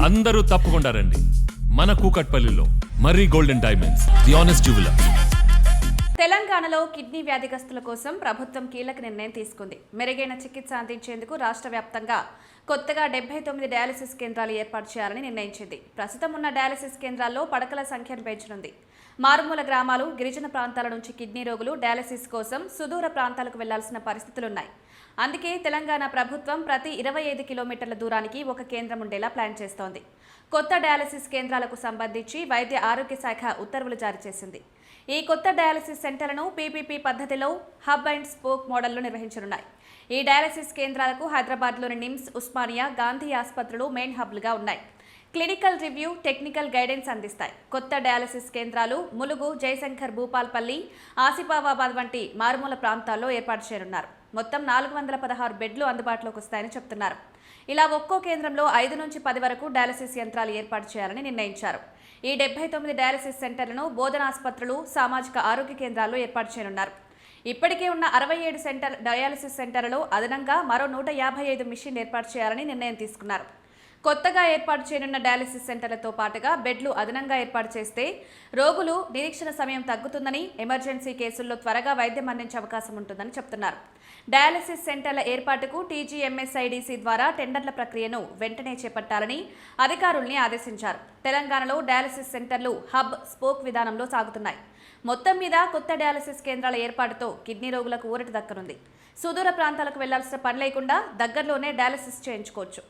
అందరూ తప్పకుండా రండి. మన కూకట్పల్లిలో Marri golden diamonds, the honest jeweller. తెలంగాణలో కిడ్నీ వ్యాధిగ్రస్తుల కోసం ప్రభుత్వం కీలక నిర్ణయం తీసుకుంది. మెరుగైన చికిత్స అందించేందుకు రాష్ట్ర వ్యాప్తంగా కొత్తగా 79 డయాలసిస్ కేంద్రాలు ఏర్పాటు చేయాలని నిర్ణయించింది. ప్రస్తుతం ఉన్న డయాలసిస్ కేంద్రాల్లో పడకల సంఖ్యను పెంచనుంది. మారుమూల గ్రామాలు, గిరిజన ప్రాంతాల నుంచి కిడ్నీ రోగులు డయాలసిస్ కోసం సుదూర ప్రాంతాలకు వెళ్లాల్సిన పరిస్థితులున్నాయి. అందుకే తెలంగాణ ప్రభుత్వం ప్రతి 25 కిలోమీటర్ల దూరానికి ఒక కేంద్రం ఉండేలా ప్లాన్ చేస్తోంది. కొత్త డయాలసిస్ కేంద్రాలకు సంబంధించి వైద్య ఆరోగ్య శాఖ ఉత్తర్వులు జారీ చేసింది. ఈ కొత్త డయాలసిస్ సెంటర్లను పీపీపీ పద్ధతిలో హబ్ అండ్ స్పోక్ మోడల్లో నిర్వహించనున్నాయి. ఈ డయాలసిస్ కేంద్రాలకు హైదరాబాద్లోని నిమ్స్, ఉస్మానియా, గాంధీ ఆసుపత్రులు మెయిన్ హబ్లుగా ఉన్నాయి. క్లినికల్ రివ్యూ, టెక్నికల్ గైడెన్స్ అందిస్తాయి. కొత్త డయాలసిస్ కేంద్రాలు ములుగు, జయశంకర్ భూపాల్పల్లి, ఆసిఫాబాద్ వంటి మారుమూల ప్రాంతాల్లో ఏర్పాటు చేయనున్నారు. మొత్తం 416 బెడ్లు అందుబాటులోకి వస్తాయని చెప్తున్నారు. ఇలా ఒక్కో కేంద్రంలో 5 నుంచి 10 వరకు డయాలసిస్ యంత్రాలు ఏర్పాటు చేయాలని నిర్ణయించారు. ఈ 79 డయాలసిస్ సెంటర్లను బోధనాసుపత్రులు, సామాజిక ఆరోగ్య కేంద్రాల్లో ఏర్పాటు చేయనున్నారు. ఇప్పటికే ఉన్న 67 డయాలసిస్ సెంటర్లలో అదనంగా మరో 155 మిషన్ ఏర్పాటు చేయాలని నిర్ణయం తీసుకున్నారు. కొత్తగా ఏర్పాటు చేయనున్న డయాలసిస్ సెంటర్లతో పాటుగా బెడ్లు అదనంగా ఏర్పాటు చేస్తే రోగులు నిరీక్షణ సమయం తగ్గుతుందని, ఎమర్జెన్సీ కేసుల్లో త్వరగా వైద్యం అందించే అవకాశం ఉంటుందని చెప్తున్నారు. డయాలసిస్ సెంటర్ల ఏర్పాటుకు టీజీఎంఎస్ఐడిసి ద్వారా టెండర్ల ప్రక్రియను వెంటనే చేపట్టాలని అధికారుల్ని ఆదేశించారు. తెలంగాణలో డయాలసిస్ సెంటర్లు హబ్, స్పోక్ విధానంలో సాగుతున్నాయి. మొత్తం మీద కొత్త డయాలసిస్ కేంద్రాల ఏర్పాటుతో కిడ్నీ రోగులకు ఊరట దక్కనుంది. సుదూర ప్రాంతాలకు వెళ్లాల్సిన పని లేకుండా దగ్గరలోనే డయాలసిస్ చేయించుకోవచ్చు.